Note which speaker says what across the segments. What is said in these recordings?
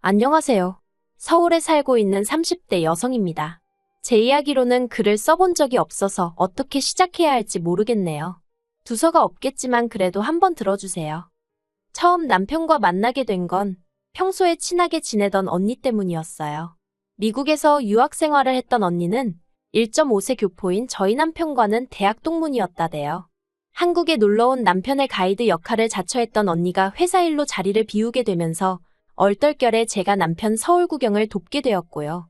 Speaker 1: 안녕하세요. 서울에 살고 있는 30대 여성입니다. 제 이야기로는 글을 써본 적이 없어서 어떻게 시작해야 할지 모르겠네요. 두서가 없겠지만 그래도 한번 들어주세요. 처음 남편과 만나게 된 건 평소에 친하게 지내던 언니 때문이었어요. 미국에서 유학 생활을 했던 언니는 1.5세 교포인 저희 남편과는 대학 동문이었다대요. 한국에 놀러온 남편의 가이드 역할을 자처했던 언니가 회사 일로 자리를 비우게 되면서 얼떨결에 제가 남편 서울 구경을 돕게 되었고요.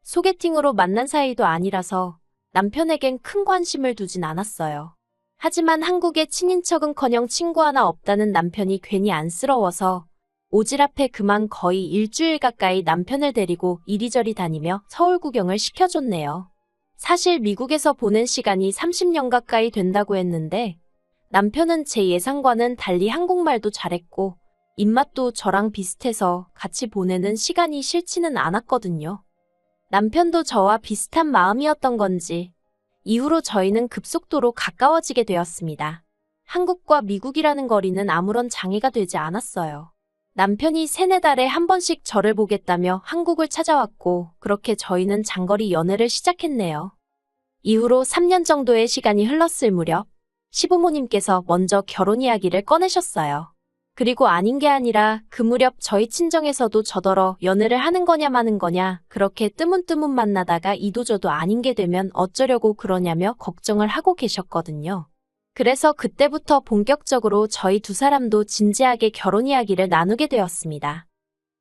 Speaker 1: 소개팅으로 만난 사이도 아니라서 남편에겐 큰 관심을 두진 않았어요. 하지만 한국에 친인척은커녕 친구 하나 없다는 남편이 괜히 안쓰러워서 오지랖에 그만 거의 일주일 가까이 남편을 데리고 이리저리 다니며 서울 구경을 시켜줬네요. 사실 미국에서 보낸 시간이 30년 가까이 된다고 했는데 남편은 제 예상과는 달리 한국말도 잘했고 입맛도 저랑 비슷해서 같이 보내는 시간이 싫지는 않았거든요. 남편도 저와 비슷한 마음이었던 건지 이후로 저희는 급속도로 가까워지게 되었습니다. 한국과 미국이라는 거리는 아무런 장애가 되지 않았어요. 남편이 3-4달에 한 번씩 저를 보겠다며 한국을 찾아왔고 그렇게 저희는 장거리 연애를 시작했네요. 이후로 3년 정도의 시간이 흘렀을 무렵 시부모님께서 먼저 결혼 이야기를 꺼내셨어요. 그리고 아닌 게 아니라 그 무렵 저희 친정에서도 저더러 연애를 하는 거냐 마는 거냐 그렇게 뜨문뜨문 만나다가 이도저도 아닌 게 되면 어쩌려고 그러냐며 걱정을 하고 계셨거든요. 그래서 그때부터 본격적으로 저희 두 사람도 진지하게 결혼 이야기를 나누게 되었습니다.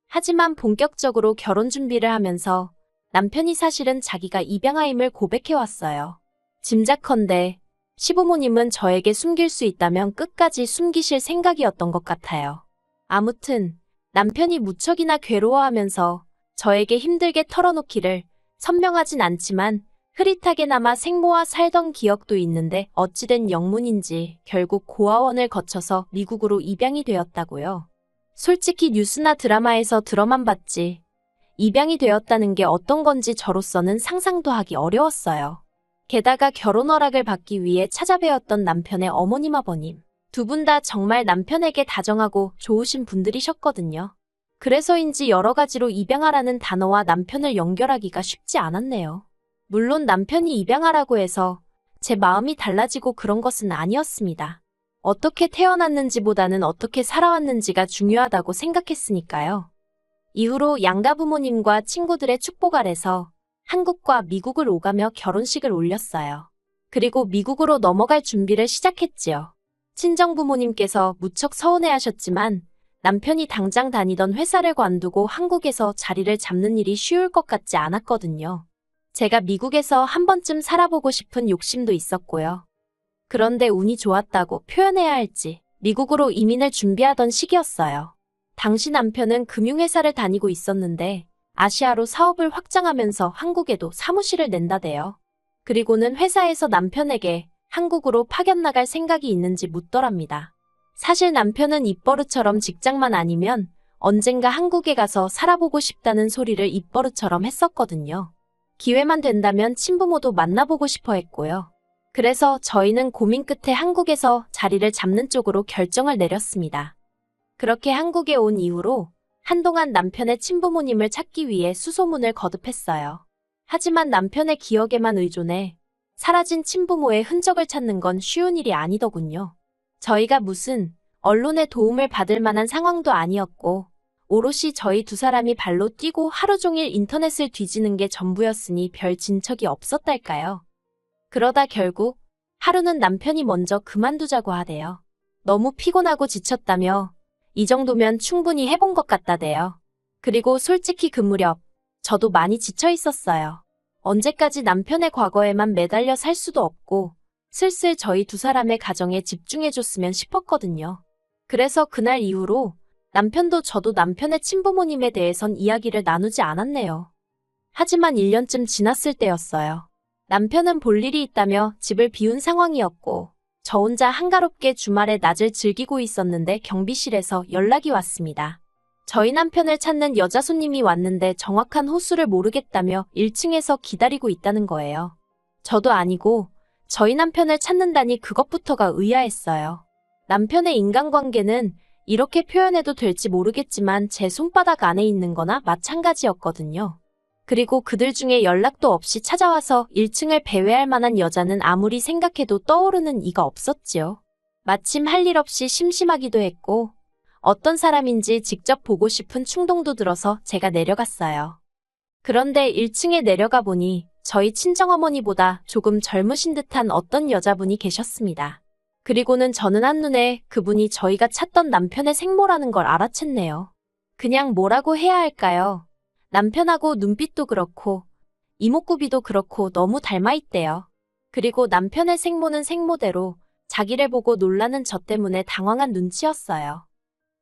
Speaker 1: 하지만 본격적으로 결혼 준비를 하면서 남편이 사실은 자기가 입양아임을 고백해왔어요. 짐작컨대 시부모님은 저에게 숨길 수 있다면 끝까지 숨기실 생각이었던 것 같아요. 아무튼 남편이 무척이나 괴로워하면서 저에게 힘들게 털어놓기를 선명하진 않지만 흐릿하게나마 생모와 살던 기억도 있는데 어찌된 영문인지 결국 고아원을 거쳐서 미국으로 입양이 되었다고요. 솔직히 뉴스나 드라마에서 들어만 봤지 입양이 되었다는 게 어떤 건지 저로서는 상상도 하기 어려웠어요. 게다가 결혼 허락을 받기 위해 찾아뵈었던 남편의 어머님 아버님 두 분 다 정말 남편에게 다정하고 좋으신 분들이셨거든요. 그래서인지 여러 가지로 입양하라는 단어와 남편을 연결하기가 쉽지 않았네요. 물론 남편이 입양하라고 해서 제 마음이 달라지고 그런 것은 아니었습니다. 어떻게 태어났는지보다는 어떻게 살아왔는지가 중요하다고 생각했으니까요. 이후로 양가 부모님과 친구들의 축복 아래서 한국과 미국을 오가며 결혼식을 올렸어요. 그리고 미국으로 넘어갈 준비를 시작했지요. 친정 부모님께서 무척 서운해하셨지만 남편이 당장 다니던 회사를 관두고 한국에서 자리를 잡는 일이 쉬울 것 같지 않았거든요. 제가 미국에서 한 번쯤 살아보고 싶은 욕심도 있었고요. 그런데 운이 좋았다고 표현해야 할지 미국으로 이민을 준비하던 시기였어요. 당시 남편은 금융회사를 다니고 있었는데 아시아로 사업을 확장하면서 한국에도 사무실을 낸다대요. 그리고는 회사에서 남편에게 한국으로 파견 나갈 생각이 있는지 묻더랍니다. 사실 남편은 입버릇처럼 직장만 아니면 언젠가 한국에 가서 살아보고 싶다는 소리를 입버릇처럼 했었거든요. 기회만 된다면 친부모도 만나보고 싶어 했고요. 그래서 저희는 고민 끝에 한국에서 자리를 잡는 쪽으로 결정을 내렸습니다. 그렇게 한국에 온 이후로 한동안 남편의 친부모님을 찾기 위해 수소문을 거듭했어요. 하지만 남편의 기억에만 의존해 사라진 친부모의 흔적을 찾는 건 쉬운 일이 아니더군요. 저희가 무슨 언론의 도움을 받을 만한 상황도 아니었고 오롯이 저희 두 사람이 발로 뛰고 하루 종일 인터넷을 뒤지는 게 전부였으니 별 진척이 없었달까요. 그러다 결국 하루는 남편이 먼저 그만두자고 하대요. 너무 피곤하고 지쳤다며 이 정도면 충분히 해본 것 같다대요. 그리고 솔직히 그 무렵 저도 많이 지쳐 있었어요. 언제까지 남편의 과거에만 매달려 살 수도 없고 슬슬 저희 두 사람의 가정에 집중해줬으면 싶었거든요. 그래서 그날 이후로 남편도 저도 남편의 친부모님에 대해선 이야기를 나누지 않았네요. 하지만 1년쯤 지났을 때였어요. 남편은 볼 일이 있다며 집을 비운 상황이었고 저 혼자 한가롭게 주말에 낮을 즐기고 있었는데 경비실에서 연락이 왔습니다. 저희 남편을 찾는 여자 손님이 왔는데 정확한 호수를 모르겠다며 1층에서 기다리고 있다는 거예요. 저도 아니고 저희 남편을 찾는다니 그것부터가 의아했어요. 남편의 인간관계는 이렇게 표현해도 될지 모르겠지만 제 손바닥 안에 있는 거나 마찬가지였거든요. 그리고 그들 중에 연락도 없이 찾아와서 1층을 배회할 만한 여자는 아무리 생각해도 떠오르는 이가 없었지요. 마침 할 일 없이 심심하기도 했고 어떤 사람인지 직접 보고 싶은 충동도 들어서 제가 내려갔어요. 그런데 1층에 내려가 보니 저희 친정어머니보다 조금 젊으신 듯한 어떤 여자분이 계셨습니다. 그리고는 저는 한눈에 그분이 저희가 찾던 남편의 생모라는 걸 알아챘네요. 그냥 뭐라고 해야 할까요? 남편하고 눈빛도 그렇고 이목구비도 그렇고 너무 닮아있대요. 그리고 남편의 생모는 생모대로 자기를 보고 놀라는 저 때문에 당황한 눈치였어요.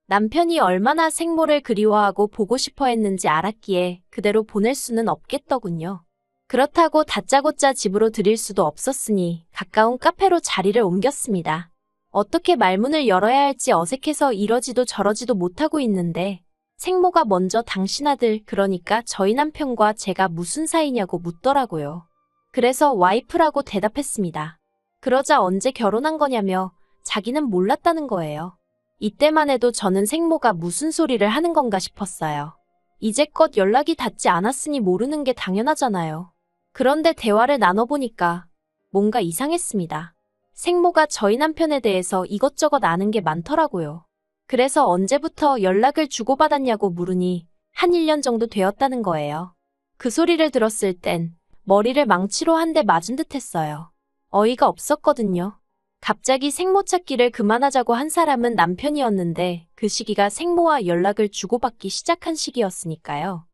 Speaker 1: 남편이 얼마나 생모를 그리워하고 보고 싶어 했는지 알았기에 그대로 보낼 수는 없겠더군요. 그렇다고 다짜고짜 집으로 들일 수도 없었으니 가까운 카페로 자리를 옮겼습니다. 어떻게 말문을 열어야 할지 어색해서 이러지도 저러지도 못하고 있는데 생모가 먼저 당신 아들, 그러니까 저희 남편과 제가 무슨 사이냐고 묻더라고요. 그래서 와이프라고 대답했습니다. 그러자 언제 결혼한 거냐며 자기는 몰랐다는 거예요. 이때만 해도 저는 생모가 무슨 소리를 하는 건가 싶었어요. 이제껏 연락이 닿지 않았으니 모르는 게 당연하잖아요. 그런데 대화를 나눠보니까 뭔가 이상했습니다. 생모가 저희 남편에 대해서 이것저것 아는 게 많더라고요. 그래서 언제부터 연락을 주고받았냐고 물으니 한 1년 정도 되었다는 거예요. 그 소리를 들었을 땐 머리를 망치로 한 대 맞은 듯 했어요. 어이가 없었거든요. 갑자기 생모 찾기를 그만하자고 한 사람은 남편이었는데 그 시기가 생모와 연락을 주고받기 시작한 시기였으니까요.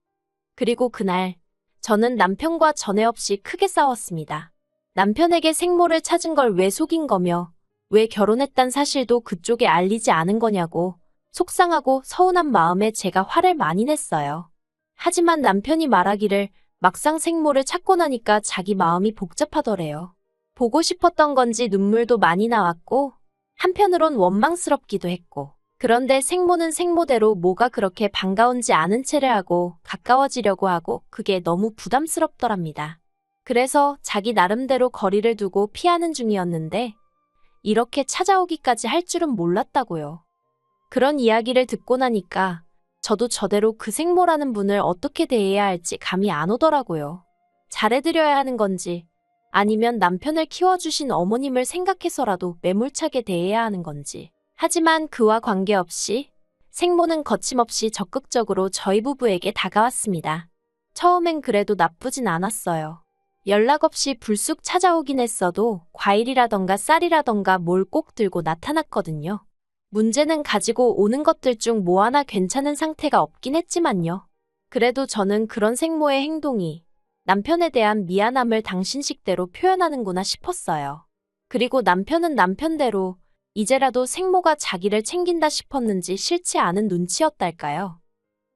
Speaker 1: 그리고 그날 저는 남편과 전에 없이 크게 싸웠습니다. 남편에게 생모를 찾은 걸 왜 속인 거며 왜 결혼했단 사실도 그쪽에 알리지 않은 거냐고 속상하고 서운한 마음에 제가 화를 많이 냈어요. 하지만 남편이 말하기를 막상 생모를 찾고 나니까 자기 마음이 복잡하더래요. 보고 싶었던 건지 눈물도 많이 나왔고 한편으론 원망스럽기도 했고 그런데 생모는 생모대로 뭐가 그렇게 반가운지 아는 체를 하고 가까워지려고 하고 그게 너무 부담스럽더랍니다. 그래서 자기 나름대로 거리를 두고 피하는 중이었는데 이렇게 찾아오기까지 할 줄은 몰랐다고요. 그런 이야기를 듣고 나니까 저도 저대로 그 생모라는 분을 어떻게 대해야 할지 감이 안 오더라고요. 잘해드려야 하는 건지 아니면 남편을 키워주신 어머님을 생각해서라도 매몰차게 대해야 하는 건지. 하지만 그와 관계없이 생모는 거침없이 적극적으로 저희 부부에게 다가왔습니다. 처음엔 그래도 나쁘진 않았어요. 연락 없이 불쑥 찾아오긴 했어도 과일이라던가 쌀이라던가 뭘 꼭 들고 나타났거든요. 문제는 가지고 오는 것들 중 뭐 하나 괜찮은 상태가 없긴 했지만요. 그래도 저는 그런 생모의 행동이 남편에 대한 미안함을 당신 식대로 표현하는구나 싶었어요. 그리고 남편은 남편대로 이제라도 생모가 자기를 챙긴다 싶었는지 싫지 않은 눈치였달까요.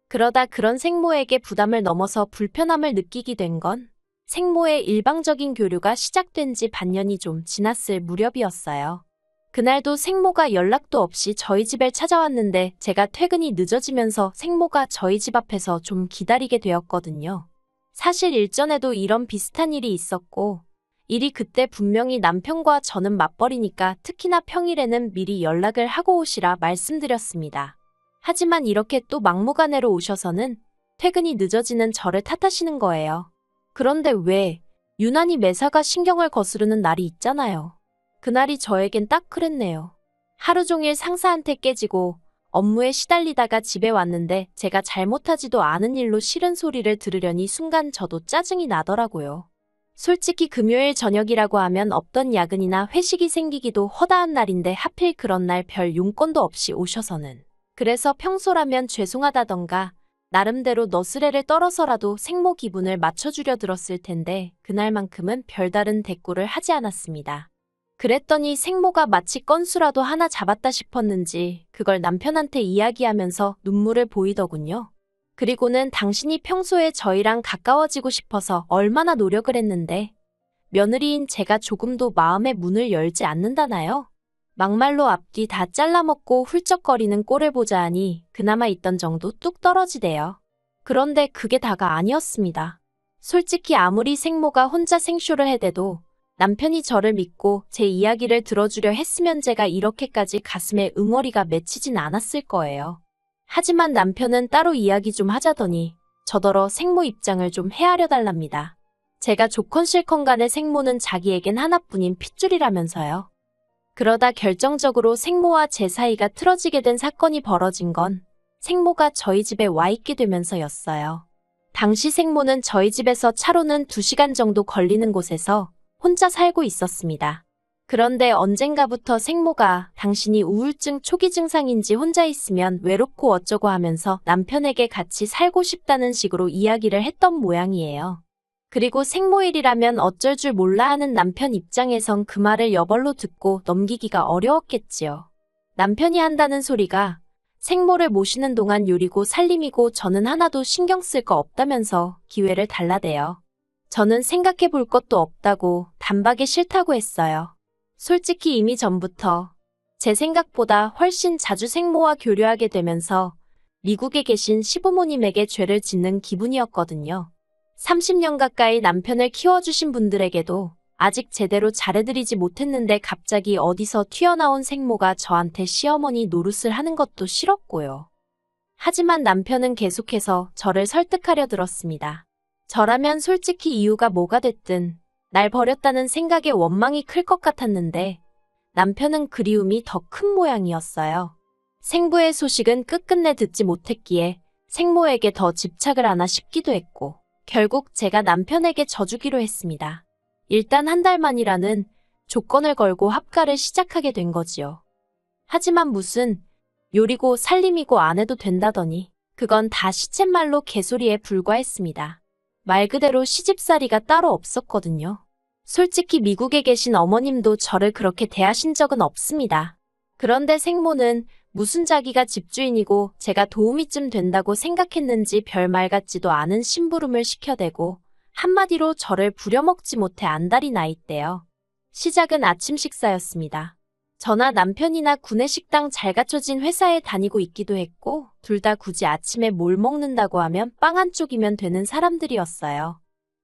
Speaker 1: 그러다 그런 생모에게 부담을 넘어서 불편함을 느끼게 된 건 생모의 일방적인 교류가 시작된 지 반년이 좀 지났을 무렵이었어요. 그날도 생모가 연락도 없이 저희 집에 찾아왔는데 제가 퇴근이 늦어지면서 생모가 저희 집 앞에서 좀 기다리게 되었거든요. 사실 일전에도 이런 비슷한 일이 있었고 일이 그때 분명히 남편과 저는 맞벌이니까 특히나 평일에는 미리 연락을 하고 오시라 말씀드렸습니다. 하지만 이렇게 또 막무가내로 오셔서는 퇴근이 늦어지는 저를 탓하시는 거예요. 그런데 왜 유난히 매사가 신경을 거스르는 날이 있잖아요. 그날이 저에겐 딱 그랬네요. 하루 종일 상사한테 깨지고 업무에 시달리다가 집에 왔는데 제가 잘못하지도 않은 일로 싫은 소리를 들으려니 순간 저도 짜증이 나더라고요. 솔직히 금요일 저녁이라고 하면 없던 야근이나 회식이 생기기도 허다한 날인데 하필 그런 날 별 용건도 없이 오셔서는. 그래서 평소라면 죄송하다던가 나름대로 너스레를 떨어서라도 생모 기분을 맞춰주려 들었을 텐데 그날만큼은 별다른 대꾸를 하지 않았습니다. 그랬더니 생모가 마치 건수라도 하나 잡았다 싶었는지 그걸 남편한테 이야기하면서 눈물을 보이더군요. 그리고는 당신이 평소에 저희랑 가까워지고 싶어서 얼마나 노력을 했는데 며느리인 제가 조금도 마음의 문을 열지 않는다나요? 막말로 앞뒤 다 잘라먹고 훌쩍거리는 꼴을 보자 하니 그나마 있던 정도 뚝 떨어지대요. 그런데 그게 다가 아니었습니다. 솔직히 아무리 생모가 혼자 생쇼를 해대도 남편이 저를 믿고 제 이야기를 들어주려 했으면 제가 이렇게까지 가슴에 응어리가 맺히진 않았을 거예요. 하지만 남편은 따로 이야기 좀 하자더니 저더러 생모 입장을 좀 헤아려 달랍니다. 제가 좋건 싫건 간에 생모는 자기에겐 하나뿐인 핏줄이라면서요. 그러다 결정적으로 생모와 제 사이가 틀어지게 된 사건이 벌어진 건 생모가 저희 집에 와 있게 되면서였어요. 당시 생모는 저희 집에서 차로는 2시간 정도 걸리는 곳에서 혼자 살고 있었습니다. 그런데 언젠가부터 생모가 당신이 우울증 초기 증상인지 혼자 있으면 외롭고 어쩌고 하면서 남편에게 같이 살고 싶다는 식으로 이야기를 했던 모양이에요. 그리고 생모일이라면 어쩔 줄 몰라 하는 남편 입장에선 그 말을 여벌로 듣고 넘기기가 어려웠겠지요. 남편이 한다는 소리가 생모를 모시는 동안 요리고 살림이고 저는 하나도 신경 쓸 거 없다면서 기회를 달라대요. 저는 생각해 볼 것도 없다고 단박에 싫다고 했어요. 솔직히 이미 전부터 제 생각보다 훨씬 자주 생모와 교류하게 되면서 미국에 계신 시부모님에게 죄를 짓는 기분이었거든요. 30년 가까이 남편을 키워주신 분들에게도 아직 제대로 잘해드리지 못했는데 갑자기 어디서 튀어나온 생모가 저한테 시어머니 노릇을 하는 것도 싫었고요. 하지만 남편은 계속해서 저를 설득하려 들었습니다. 저라면 솔직히 이유가 뭐가 됐든 날 버렸다는 생각에 원망이 클 것 같았는데 남편은 그리움이 더 큰 모양이었어요. 생부의 소식은 끝끝내 듣지 못했기에 생모에게 더 집착을 하나 싶기도 했고 결국 제가 남편에게 져주기로 했습니다. 일단 한 달만이라는 조건을 걸고 합가를 시작하게 된 거지요. 하지만 무슨 요리고 살림이고 안 해도 된다더니 그건 다 시쳇말로 개소리에 불과했습니다. 말 그대로 시집살이가 따로 없었거든요. 솔직히 미국에 계신 어머님도 저를 그렇게 대하신 적은 없습니다. 그런데 생모는 무슨 자기가 집주인이고 제가 도우미 쯤 된다고 생각했는지 별말 같지도 않은 심부름을 시켜대고 한마디로 저를 부려먹지 못해 안달이 나 있대요. 시작은 아침 식사였습니다. 저나 남편이나 구내식당 잘 갖춰진 회사에 다니고 있기도 했고 둘 다 굳이 아침에 뭘 먹는다고 하면 빵 한 쪽이면 되는 사람들이었어요.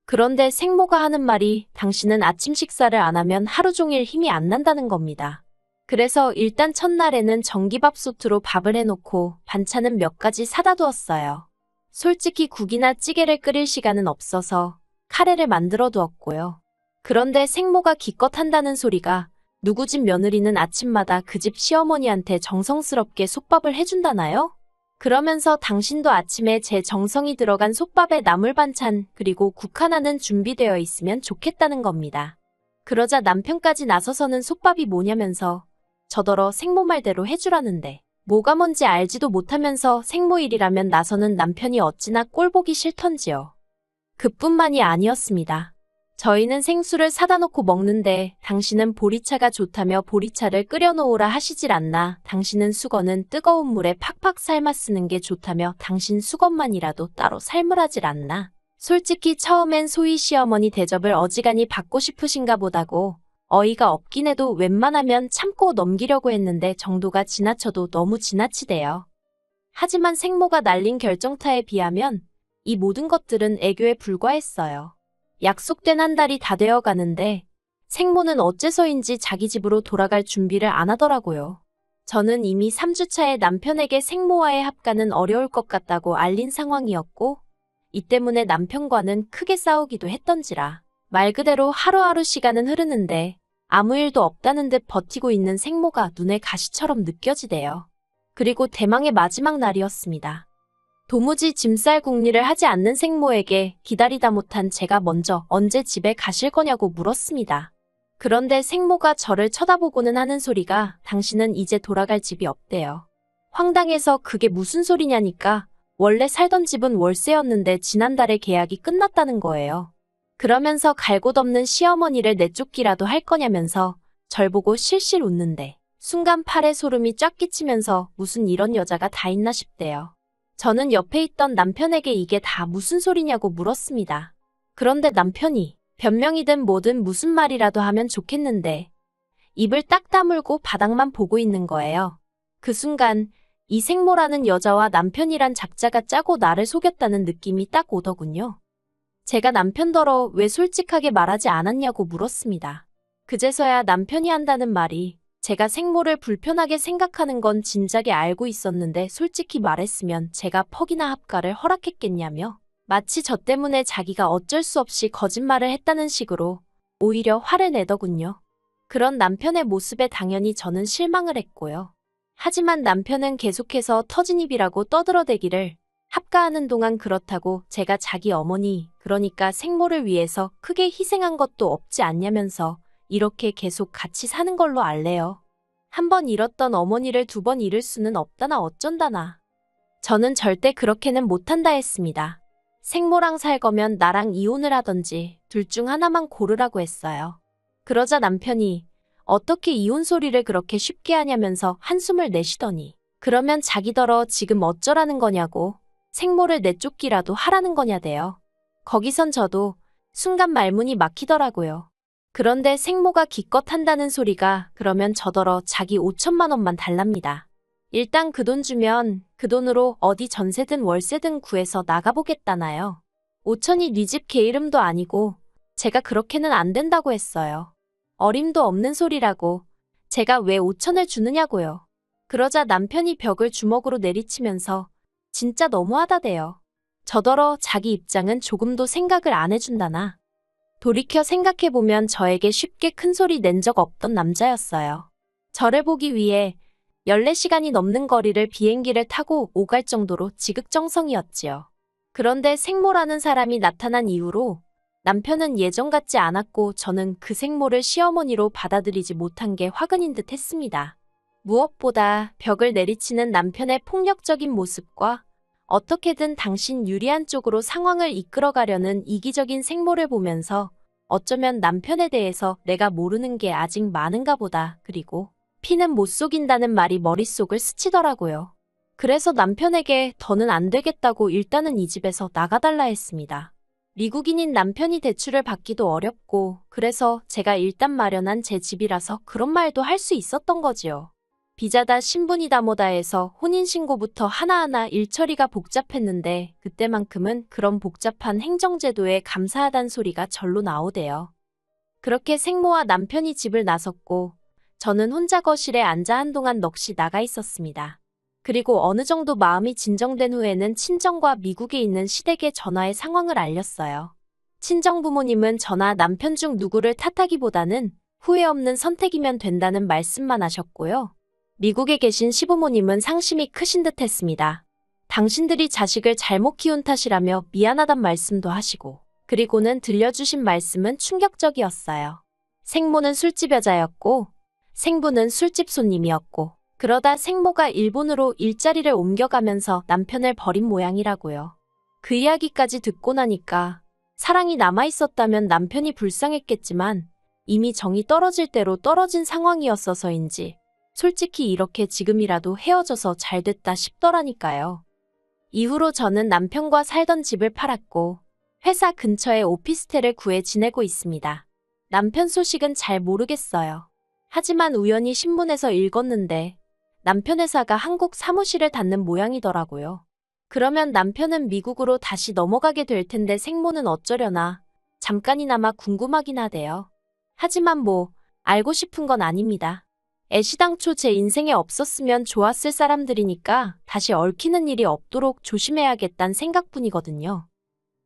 Speaker 1: 그런데 생모가 하는 말이 당신은 아침 식사를 안 하면 하루 종일 힘이 안 난다는 겁니다. 그래서 일단 첫날에는 전기밥솥으로 밥을 해놓고 반찬은 몇 가지 사다 두었어요. 솔직히 국이나 찌개를 끓일 시간은 없어서 카레를 만들어 두었고요. 그런데 생모가 기껏 한다는 소리가 누구 집 며느리는 아침마다 그 집 시어머니한테 정성스럽게 솥밥을 해준다나요? 그러면서 당신도 아침에 제 정성이 들어간 솥밥에 나물 반찬 그리고 국 하나는 준비되어 있으면 좋겠다는 겁니다. 그러자 남편까지 나서서는 솥밥이 뭐냐면서 저더러 생모 말대로 해주라는데 뭐가 뭔지 알지도 못하면서 생모 일이라면 나서는 남편이 어찌나 꼴보기 싫던지요. 그뿐만이 아니었습니다. 저희는 생수를 사다 놓고 먹는데 당신은 보리차가 좋다며 보리차를 끓여놓으라 하시질 않나. 당신은 수건은 뜨거운 물에 팍팍 삶아 쓰는 게 좋다며 당신 수건만이라도 따로 삶으라질 않나. 솔직히 처음엔 소희 시어머니 대접을 어지간히 받고 싶으신가 보다고 어이가 없긴 해도 웬만하면 참고 넘기려고 했는데 정도가 지나쳐도 너무 지나치대요. 하지만 생모가 날린 결정타에 비하면 이 모든 것들은 애교에 불과했어요. 약속된 한 달이 다 되어 가는데 생모는 어째서인지 자기 집으로 돌아갈 준비를 안 하더라고요. 저는 이미 3주차에 남편에게 생모와의 합가는 어려울 것 같다고 알린 상황이었고 이 때문에 남편과는 크게 싸우기도 했던지라 말 그대로 하루하루 시간은 흐르는데 아무 일도 없다는 듯 버티고 있는 생모가 눈에 가시처럼 느껴지대요. 그리고 대망의 마지막 날이었습니다. 도무지 짐쌀 궁리를 하지 않는 생모에게 기다리다 못한 제가 먼저 언제 집에 가실 거냐고 물었습니다. 그런데 생모가 저를 쳐다보고는 하는 소리가 당신은 이제 돌아갈 집이 없대요. 황당해서 그게 무슨 소리냐니까 원래 살던 집은 월세였는데 지난달에 계약이 끝났다는 거예요. 그러면서 갈 곳 없는 시어머니를 내쫓기라도 할 거냐면서 절 보고 실실 웃는데 순간 팔에 소름이 쫙 끼치면서 무슨 이런 여자가 다 있나 싶대요. 저는 옆에 있던 남편에게 이게 다 무슨 소리냐고 물었습니다. 그런데 남편이 변명이든 뭐든 무슨 말이라도 하면 좋겠는데 입을 딱 다물고 바닥만 보고 있는 거예요. 그 순간 이 생모라는 여자와 남편이란 작자가 짜고 나를 속였다는 느낌이 딱 오더군요. 제가 남편더러 왜 솔직하게 말하지 않았냐고 물었습니다. 그제서야 남편이 한다는 말이 제가 생모를 불편하게 생각하는 건 진작에 알고 있었는데 솔직히 말했으면 제가 퍽이나 합가를 허락했겠냐며 마치 저 때문에 자기가 어쩔 수 없이 거짓말을 했다는 식으로 오히려 화를 내더군요. 그런 남편의 모습에 당연히 저는 실망을 했고요. 하지만 남편은 계속해서 터진 입이라고 떠들어대기를 합가하는 동안 그렇다고 제가 자기 어머니, 그러니까 생모를 위해서 크게 희생한 것도 없지 않냐면서 이렇게 계속 같이 사는 걸로 알래요. 한 번 잃었던 어머니를 두 번 잃을 수는 없다나 어쩐다나. 저는 절대 그렇게는 못한다 했습니다. 생모랑 살 거면 나랑 이혼을 하던지 둘 중 하나만 고르라고 했어요. 그러자 남편이 어떻게 이혼 소리를 그렇게 쉽게 하냐면서 한숨을 내쉬더니 그러면 자기더러 지금 어쩌라는 거냐고 생모를 내쫓기라도 하라는 거냐대요. 거기선 저도 순간 말문이 막히더라고요. 그런데 생모가 기껏 한다는 소리가 그러면 저더러 자기 5천만 원만 달랍니다. 일단 그 돈 주면 그 돈으로 어디 전세든 월세든 구해서 나가보겠다나요. 5천이 네 집 개 이름도 아니고 제가 그렇게는 안 된다고 했어요. 어림도 없는 소리라고 제가 왜 5천을 주느냐고요. 그러자 남편이 벽을 주먹으로 내리치면서 진짜 너무하다대요. 저더러 자기 입장은 조금도 생각을 안 해준다나. 돌이켜 생각해보면 저에게 쉽게 큰 소리 낸 적 없던 남자였어요. 저를 보기 위해 14시간이 넘는 거리를 비행기를 타고 오갈 정도로 지극정성이었지요. 그런데 생모라는 사람이 나타난 이후로 남편은 예전 같지 않았고 저는 그 생모를 시어머니로 받아들이지 못한 게 화근인 듯 했습니다. 무엇보다 벽을 내리치는 남편의 폭력적인 모습과 어떻게든 당신 유리한 쪽으로 상황을 이끌어가려는 이기적인 생모를 보면서 어쩌면 남편에 대해서 내가 모르는 게 아직 많은가 보다. 그리고 피는 못 속인다는 말이 머릿속을 스치더라고요. 그래서 남편에게 더는 안 되겠다고 일단은 이 집에서 나가달라 했습니다. 미국인인 남편이 대출을 받기도 어렵고 그래서 제가 일단 마련한 제 집이라서 그런 말도 할 수 있었던 거지요. 비자다 신분이다 뭐다 해서 혼인신고부터 하나하나 일처리가 복잡했는데 그때만큼은 그런 복잡한 행정제도에 감사하단 소리가 절로 나오대요. 그렇게 생모와 남편이 집을 나섰고 저는 혼자 거실에 앉아 한동안 넋이 나가 있었습니다. 그리고 어느 정도 마음이 진정된 후에는 친정과 미국에 있는 시댁에 전화해 상황을 알렸어요. 친정 부모님은 저나 남편 중 누구를 탓하기보다는 후회 없는 선택이면 된다는 말씀만 하셨고요. 미국에 계신 시부모님은 상심이 크신 듯 했습니다. 당신들이 자식을 잘못 키운 탓이라며 미안하단 말씀도 하시고 그리고는 들려주신 말씀은 충격적이었어요. 생모는 술집 여자였고 생부는 술집 손님이었고 그러다 생모가 일본으로 일자리를 옮겨가면서 남편을 버린 모양이라고요. 그 이야기까지 듣고 나니까 사랑이 남아있었다면 남편이 불쌍했겠지만 이미 정이 떨어질 대로 떨어진 상황이었어서인지 솔직히 이렇게 지금이라도 헤어져서 잘 됐다 싶더라니까요. 이후로 저는 남편과 살던 집을 팔았고 회사 근처에 오피스텔을 구해 지내고 있습니다. 남편 소식은 잘 모르겠어요. 하지만 우연히 신문에서 읽었는데 남편 회사가 한국 사무실을 닫는 모양이더라고요. 그러면 남편은 미국으로 다시 넘어가게 될 텐데 생모는 어쩌려나 잠깐이나마 궁금하긴 하대요. 하지만 뭐 알고 싶은 건 아닙니다. 애시당초 제 인생에 없었으면 좋았을 사람들이니까 다시 얽히는 일이 없도록 조심해야겠다는 생각뿐이거든요.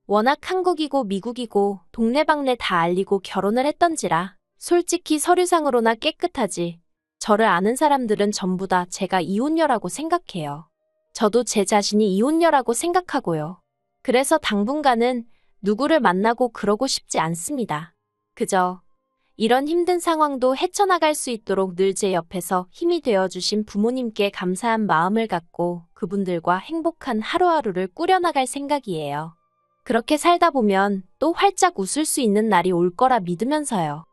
Speaker 1: 워낙 한국이고 미국이고 동네방네 다 알리고 결혼을 했던지라 솔직히 서류상으로나 깨끗하지 저를 아는 사람들은 전부 다 제가 이혼녀라고 생각해요. 저도 제 자신이 이혼녀라고 생각하고요. 그래서 당분간은 누구를 만나고 그러고 싶지 않습니다. 그저 이런 힘든 상황도 헤쳐나갈 수 있도록 늘 제 옆에서 힘이 되어주신 부모님께 감사한 마음을 갖고 그분들과 행복한 하루하루를 꾸려나갈 생각이에요. 그렇게 살다 보면 또 활짝 웃을 수 있는 날이 올 거라 믿으면서요.